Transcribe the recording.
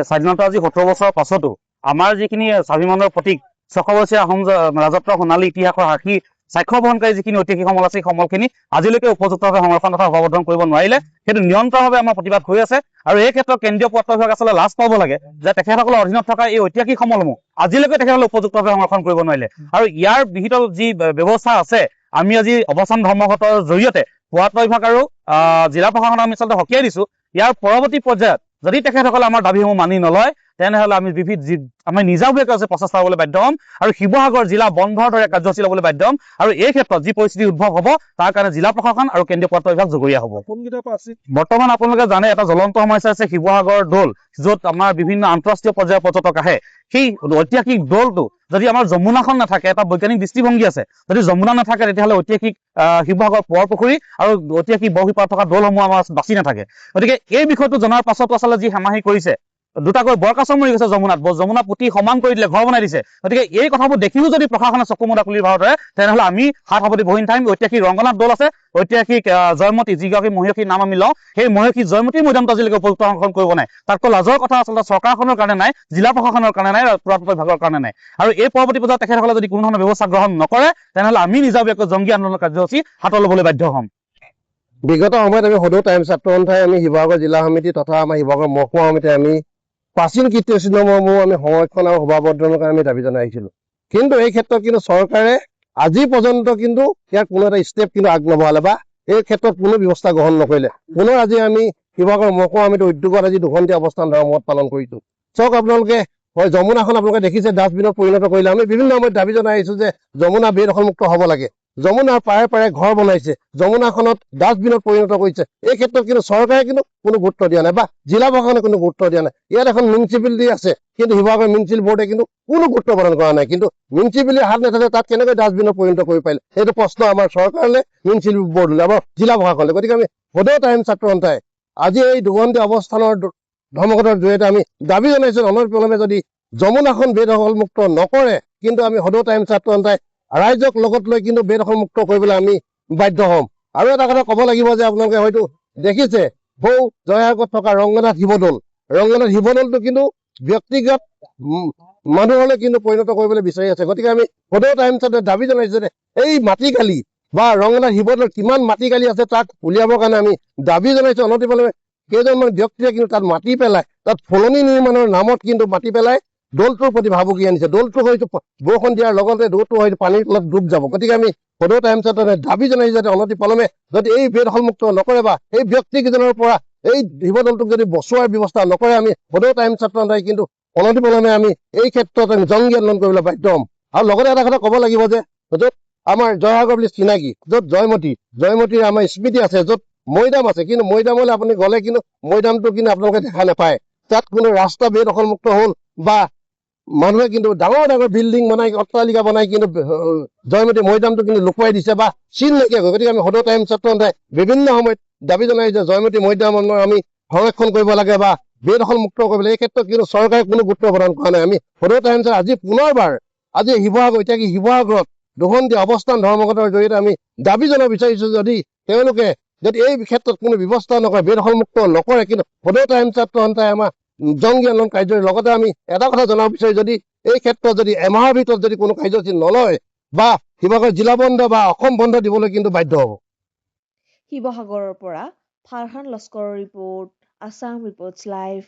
স্বাধীনতা আজি ৭০ বছৰৰ পাছতো আমাৰ যিখিনি স্বাভিমানৰ প্ৰতীক ৬০০ বছৰীয়া আহোম ৰাজত্বৰ সোণালী ইতিহাসৰ সাক্ষী সাক্ষ্য বহনকাৰী যিখিনি ঐতিহাসিক সমল আছে সেই সমলখিনি আজিলৈকে উপযুক্তভাৱে সংৰক্ষণ তথা সৰ্ববৰ্ধন কৰিব নোৱাৰিলে। সেইটো নিৰন্তৰভাৱে আমাৰ প্ৰতিবাদ হৈ আছে আৰু এই ক্ষেত্ৰত কেন্দ্ৰীয় পুৰাতত্ব বিভাগ আচলতে লাজ পাব লাগে যে তেখেতসকলৰ অধীনত থকা এই ঐতিহাসিক সমলসমূহ আজিলৈকে তেখেতসকলে উপযুক্তভাৱে সংৰক্ষণ কৰিব নোৱাৰিলে। আৰু ইয়াৰ বিহিত যি ব্যৱস্থা আছে, আমি আজি অৱস্থান ধৰ্মঘটৰ জৰিয়তে পুৰাতত্ব বিভাগ আৰু জিলা প্ৰশাসনক আমি আচলতে সকীয়াই দিছো। ইয়াৰ পৰৱৰ্তী পৰ্যায়ত যদি তেখেতসকলে আমাৰ দাবীসমূহ মানি নলয় তেনেহলে আমি আমি নিজাববীয়াকৈ প্ৰচেষ্টা ল'বলৈ বাধ্য হ'ম আৰু শিৱসাগৰ জিলা বন্ধৰ দৰে কাৰ্যসূচী ল'বলৈ বাধ্য হ'ম। আৰু এই ক্ষেত্ৰত যি পৰিস্থিতি উদ্ভৱ হ'ব তাৰ কাৰণে জিলা প্ৰশাসন আৰু কেন্দ্ৰীয় পুৰাতত্ব বিভাগ জগৰীয়া হ'ব। বৰ্তমান আপোনালোকে জানে এটা জ্বলন্ত সমস্যা আছে শিৱসাগৰ দৌল, য'ত আমাৰ বিভিন্ন আন্তঃৰাষ্ট্ৰীয় পৰ্যায়ৰ পৰ্যটক আহে। সেই ঐতিহাসিক দৌলটো যদি আমাৰ যমুনাখন নাথাকে, এটা বৈজ্ঞানিক দৃষ্টিভংগী আছে, যদি যমুনা নাথাকে তেতিয়াহ'লে ঐতিহাসিক শিৱসাগৰ পোৱাৰ পুখুৰী আৰু ঐতিহাসিক বৰশিপাৰত থকা দৌলসমূহ আমাৰ বাচি নাথাকে। গতিকে এই বিষয়টো জনাৰ পাছতো আচলতে যি হেমাহি কৰিছে, দুটাকৈ বৰকাছ মৰি গৈছে যমুনা পুতি সমান কৰি দিলে, ঘৰ বনাই দিছে। গতিকে এই কথাবোৰ দেখিও যদি প্ৰশাসনে চকু মুদা খুলি ভাৰতে তেনেহলে আমি হাত সাৱটি বহি নাথাকিম। ঐতিহাসিক ৰংগনাথ দৌল আছে, ঐতিহাসিক জয়মতী যিগৰাকী মহিয়সীৰ নাম আমি লওঁ, সেই মহিয়সী জয়মতী মৈদামটো আজিলৈকে উপযুক্ত সংৰক্ষণ কৰিব নাই। তাতকৈ লাজৰ কথা আচলতে চৰকাৰখনৰ কাৰণে নাই, জিলা প্ৰশাসনৰ কাৰণে নাই, পুৰাতত্ব বিভাগৰ কাৰণে নাই। আৰু এই পৰৱৰ্তী পৰ্যায়ত তেখেতসকলে যদি কোনো ধৰণৰ ব্যৱস্থা গ্ৰহণ নকৰে তেনেহলে আমি নিজাববীয়াকৈ জংগী আন্দোলনৰ কাৰ্যসূচী হাতত ল'বলৈ বাধ্য হ'ম। বিগত সময়ত আমি সদৌ টাইম ছাত্ৰ সন্থাই আমি শিৱসাগৰ জিলা সমিতি তথা আমাৰ শিৱসাগৰ মহকুমা সমিতি আমি প্ৰাচীন কীৰ্তিচিহ্নসমূহ আমি সংৰক্ষণ আৰু সভাবৰ্ধনৰ কাৰণে আমি দাবী জনাই আহিছিলো। কিন্তু এই ক্ষেত্ৰত কিন্তু চৰকাৰে আজি পৰ্যন্ত কিন্তু ইয়াৰ কোনো এটা ষ্টেপ কিন্তু আগ নবঢ়ালে বা এই ক্ষেত্ৰত কোনো ব্যৱস্থা গ্ৰহণ নকৰিলে। পুনৰ আজি আমি শিৱসাগৰ মহকুমা সমিতিৰ উদ্যোগত আজি দুঘণ্টীয়া অৱস্থান ধৰ্মঘট পালন কৰিছো। চাওক আপোনালোকে হয়, যমুনাখন আপোনালোকে দেখিছে ডাষ্টবিনত পৰিণত কৰিলে। আমি বিভিন্ন সময়ত দাবী জনাই আহিছো যে যমুনা বেদখলমুক্ত হ'ব লাগে। যমুনাৰ পাৰে পাৰে ঘৰ বনাইছে, যমুনাখনত ডাষ্টবিনত পৰিণত কৰিছে। এই ক্ষেত্ৰত কিন্তু চৰকাৰে কিন্তু কোনো গুৰুত্ব দিয়া নাই বা জিলা প্ৰশাসনে কোনো গুৰুত্ব দিয়া নাই। ইয়াত এখন মিউনিচিপালিটি আছে, কিন্তু শিৱসাগৰ মিউনিচিপেল বোৰ্ডে কিন্তু কোনো গুৰুত্ব প্ৰদান কৰা নাই। কিন্তু মিউনিচিপালিটিৰ হাত নাথাকে তাত কেনেকৈ ডাষ্টবিনত পৰিণত কৰিব পাৰিলে, সেইটো প্ৰশ্ন আমাৰ চৰকাৰলৈ, মিউনিচিপেল বোৰ্ডলৈ, আমাৰ জিলা প্ৰশাসনলৈ। গতিকে আমি সদৌ টাইম ছাত্ৰ সন্থাই আজি এই দুঘণ্টীয়া অৱস্থানৰ ধৰ্মঘটৰ জৰিয়তে আমি দাবী জনাইছো অনতিপলমে যদি যমুনাখন বেদখলমুক্ত নকৰে কিন্তু আমি সদৌ টাইম ছাত্ৰ সন্থাই ৰাইজক লগত লৈ কিন্তু বেদখলমুক্ত কৰিবলৈ আমি বাধ্য হ'ম। আৰু এটা কথা ক'ব লাগিব যে আপোনালোকে হয়তো দেখিছে বৌ জয়সাগৰত থকা ৰংগনাথ শিৱদৌলটো কিন্তু ব্যক্তিগত মানুহলৈ কিন্তু পৰিণত কৰিবলৈ বিচাৰি আছে। গতিকে আমি সদৌ টাইম ছাত্ৰই দাবী জনাইছো যে এই মাটিকালি বা ৰংগনাথ শিৱদৌলত কিমান মাটিকালি আছে তাক উলিয়াবৰ কাৰণে আমি দাবী জনাইছো। অনতিপলমে কেইজনমান ব্যক্তিয়ে কিন্তু তাত মাটি পেলাই, তাত ফলনি নিৰ্মাণৰ নামত কিন্তু মাটি পেলাই দৌলটোৰ প্ৰতি ভাবুকি আনিছে। দৌলটো হয়তো বৰষুণ দিয়াৰ লগতে দৌলটো হয়তো পানীৰ তলত ডুব যাব। গতিকে আমি সদৌ টাইম ছাত্ৰই দাবী জনাইছো যাতে অনতিপলমে যদি এই বেদখলমুক্ত নকৰে বা এই ব্যক্তিকেইজনৰ পৰা এই শিৱদৌলটোক যদি বচোৱাৰ ব্যৱস্থা নকৰে আমি সদৌ টাইম ছাত্ৰ সন্থাই কিন্তু অনতিপলমে আমি এই ক্ষেত্ৰত আমি জংগী আন্দোলন কৰিবলৈ বাধ্য হ'ম। আৰু লগতে এটা কথা ক'ব লাগিব যে য'ত আমাৰ জয়সাগৰ বুলি চিনাকি, য'ত জয়মতীৰ আমাৰ স্মৃতি আছে, য'ত মৈদাম আছে, কিন্তু মৈদামলৈ আপুনি গ'লে কিন্তু মৈদামটো কিন্তু আপোনালোকে দেখা নাপায়। তাত কোনো ৰাস্তা বেদখলমুক্ত হ'ল বা মানুহে কিন্তু ডাঙৰ ডাঙৰ বিল্ডিং বনাই, অট্টালিকা বনাই কিন্তু জয়মতী মৈদামটো কিন্তু লুকুৱাই দিছে বা চিন নাইকিয়া কৰে। গতিকে আমি সদৌ টাইম ছাত্ৰ সন্থাই বিভিন্ন সময়ত দাবী জনাই যে জয়মতী মৈদাম আমি সংৰক্ষণ কৰিব লাগে বা বেদখলমুক্ত কৰিব লাগে। এই ক্ষেত্ৰত কিন্তু চৰকাৰে কোনো গুৰুত্ব প্ৰদান কৰা নাই। আমি সদৌ টাইম ছাত্ৰ আজি পুনৰবাৰ আজি শিৱসাগৰত দুঘণ্টীয়া অৱস্থান ধৰ্মঘটৰ জৰিয়তে আমি দাবী জনাব বিচাৰিছো যদি তেওঁলোকে যদি এই ক্ষেত্ৰত কোনো ব্যৱস্থা নকৰে, বেদখলমুক্ত নকৰে, কিন্তু সদৌ টাইম ছাত্ৰ সন্থাই আমাৰ জংগী আন্দোলন কাৰ্যৰ লগতে আমি এটা কথা জনাব বিচাৰো যদি এই ক্ষেত্ৰত যদি এমাহৰ ভিতৰত যদি কোনো কাৰ্যসূচী নলয় বা শিৱসাগৰ জিলা বন্ধ বা অসম বন্ধ দিবলৈ কিন্তু বাধ্য হ'ব। শিৱসাগৰৰ পৰা ফাৰহান লস্কৰৰ ৰিপৰ্ট, আছাম ৰিপৰ্টছ লাইভ।